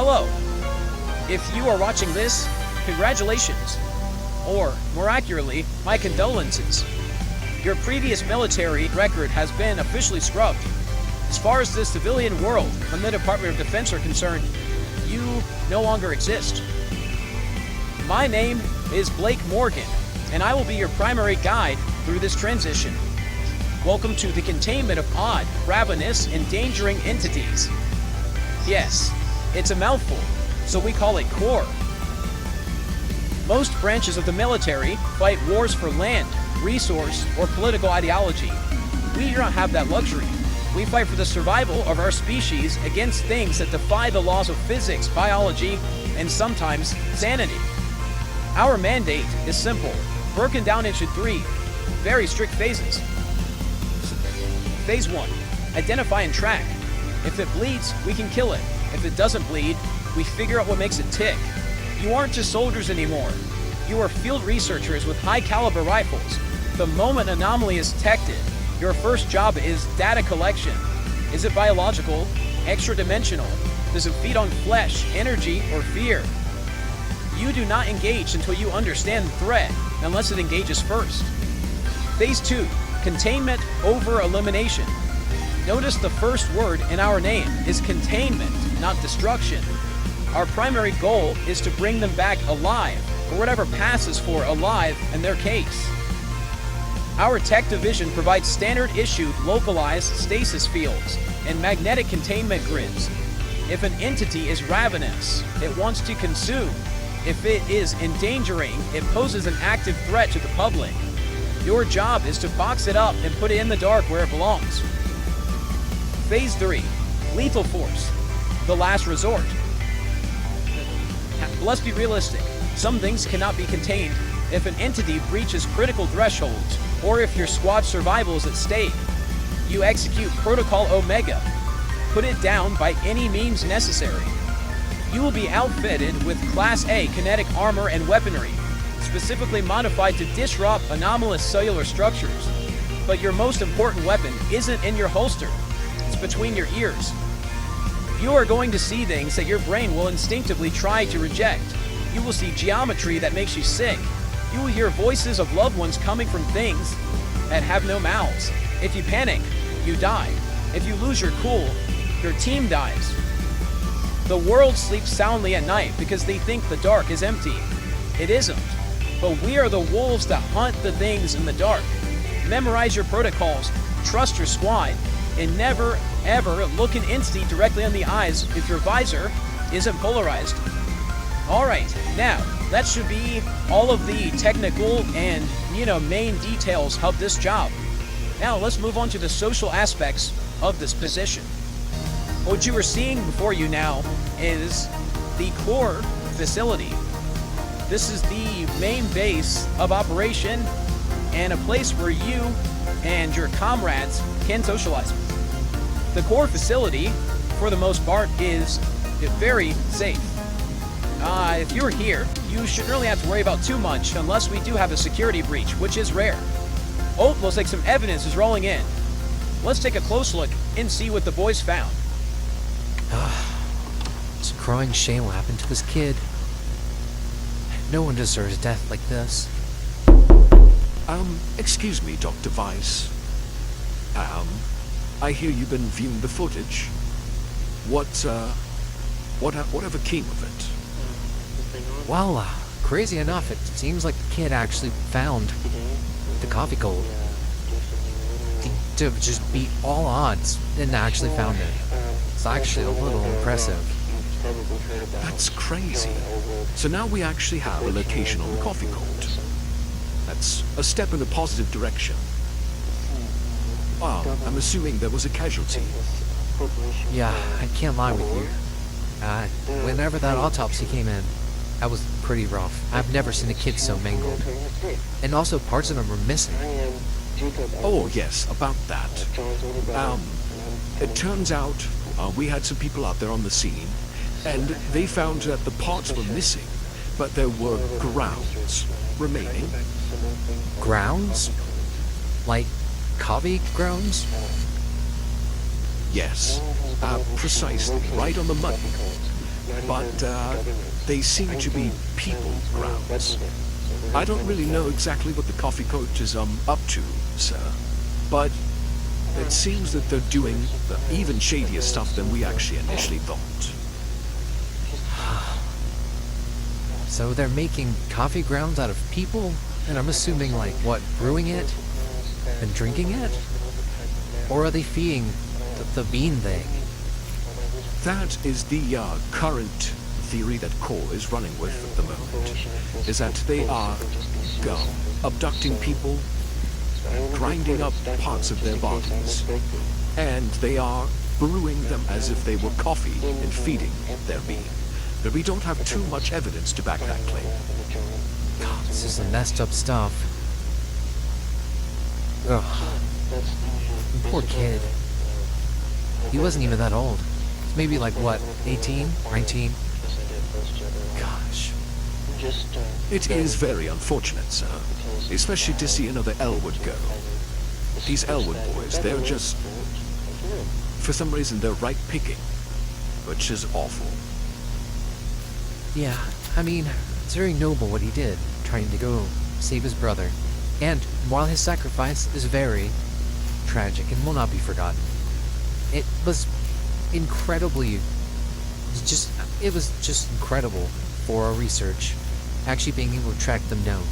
Hello. If you are watching this, congratulations. Or, more accurately, my condolences. Your previous military record has been officially scrubbed. As far as the civilian world and the Department of Defense are concerned, you no longer exist. My name is Blake Morgan, and I will be your primary guide through this transition. Welcome to the containment of odd, ravenous, endangering entities. Yes, it's a mouthful, so we call it C.O.R.E.E. Most branches of the military fight wars for land, resource, or political ideology. We do not have that luxury. We fight for the survival of our species against things that defy the laws of physics, biology, and sometimes sanity. Our mandate is simple, broken down into 3 very strict phases. Phase 1, identify and track. If it bleeds, we can kill it. If it doesn't bleed, we figure out what makes it tick. You aren't just soldiers anymore. You are field researchers with high-caliber rifles. The moment an anomaly is detected, your first job is data collection. Is it biological, extra-dimensional? Does it feed on flesh, energy, or fear? You do not engage until you understand the threat, unless it engages first. Phase 2, containment over elimination. Notice the first word in our name is containment, not destruction. Our primary goal is to bring them back alive, or whatever passes for alive in their case. Our tech division provides standard-issued localized stasis fields and magnetic containment grids. If an entity is ravenous, it wants to consume. If it is endangering, it poses an active threat to the public. Your job is to box it up and put it in the dark where it belongs. Phase 3, lethal force, the last resort. Let's be realistic. Some things cannot be contained. If an entity breaches critical thresholds, or if your squad's survival is at stake, you execute Protocol Omega. Put it down by any means necessary. You will be outfitted with Class A kinetic armor and weaponry, specifically modified to disrupt anomalous cellular structures. But your most important weapon isn't in your holster. It's between your ears. You are going to see things that your brain will instinctively try to reject. You will see geometry that makes you sick. You will hear voices of loved ones coming from things that have no mouths. If you panic, you die. If you lose your cool, your team dies. The world sleeps soundly at night because they think the dark is empty. It isn't. But we are the wolves that hunt the things in the dark. Memorize your protocols, trust your squad, and never, ever look an entity directly in the eyes if your visor isn't polarized. Alright, now, that should be all of the technical and, main details of this job. Now, let's move on to the social aspects of this position. What you are seeing before you now is the C.O.R.E.E. facility. This is the main base of operation and a place where you and your comrades can socialize. The C.O.R.E.E. facility, for the most part, is very safe. If you're here, you shouldn't really have to worry about too much unless we do have a security breach, which is rare. Oh, looks like some evidence is rolling in. Let's take a close look and see what the boys found. It's a crying shame what happened to this kid. No one deserves death like this. Excuse me, Dr. Weiss. I hear you've been viewing the footage. Whatever came of it? Well, crazy enough, it seems like the kid actually found the coffee code. To just beat all odds and actually found it. It's actually a little impressive. That's crazy. So now we actually have a location on the coffee code. That's a step in a positive direction. Well, I'm assuming there was a casualty. Yeah, I can't lie with you. Whenever that autopsy came in, that was pretty rough. I've never seen a kid so mangled. And also, parts of him were missing. Oh, yes, about that. It turns out we had some people out there on the scene, and they found that the parts were missing, but there were grounds remaining. Grounds? Like coffee grounds? Yes, precisely, right on the money. but they seem to be people grounds. I don't really know exactly what the coffee coach is up to, sir, but it seems that they're doing even shadier stuff than we actually initially thought. So they're making coffee grounds out of people? And I'm assuming, like, what, brewing it? And drinking it? Or are they feeding the bean thing? That is the current theory that C.O.R.E.E is running with at the moment, is that they are abducting people, grinding up parts of their bodies, and they are brewing them as if they were coffee and feeding their bean. But we don't have too much evidence to back that claim. God, this is some messed up stuff. Ugh. Poor kid. He wasn't even that old. He's maybe like, what, 18? 19? Gosh. It is very unfortunate, sir, especially to see another Elwood go. These Elwood boys, they're just, for some reason, they're right picking, which is awful. Yeah, I mean, it's very noble what he did, trying to go save his brother. And while his sacrifice is very tragic and will not be forgotten, it was incredibly, it was just incredible for our research, actually being able to track them down.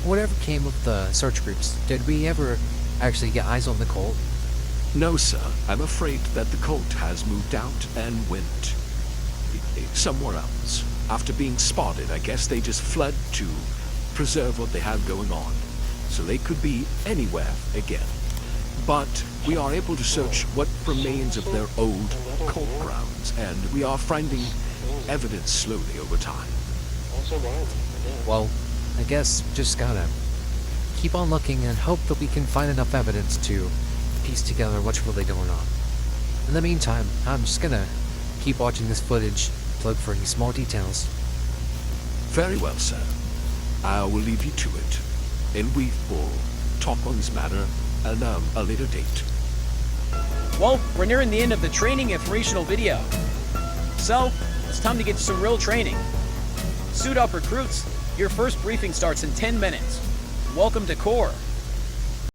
Whatever came of the search groups, did we ever actually get eyes on the cult? No, sir. I'm afraid that the cult has moved out and went somewhere else. After being spotted, I guess they just fled to preserve what they had going on, so they could be anywhere again. But we are able to search what remains of their old cult grounds, and we are finding evidence slowly over time. Well, I guess just gotta keep on looking and hope that we can find enough evidence to piece together what's really going on. In the meantime, I'm just gonna keep watching this footage, look for any small details. Very well, sir. I will leave you to it, and we will talk on this matter at a later date. Well, we're nearing the end of the training informational video. So, it's time to get to some real training. Suit up, recruits. Your first briefing starts in 10 minutes. Welcome to C.O.R.E.E.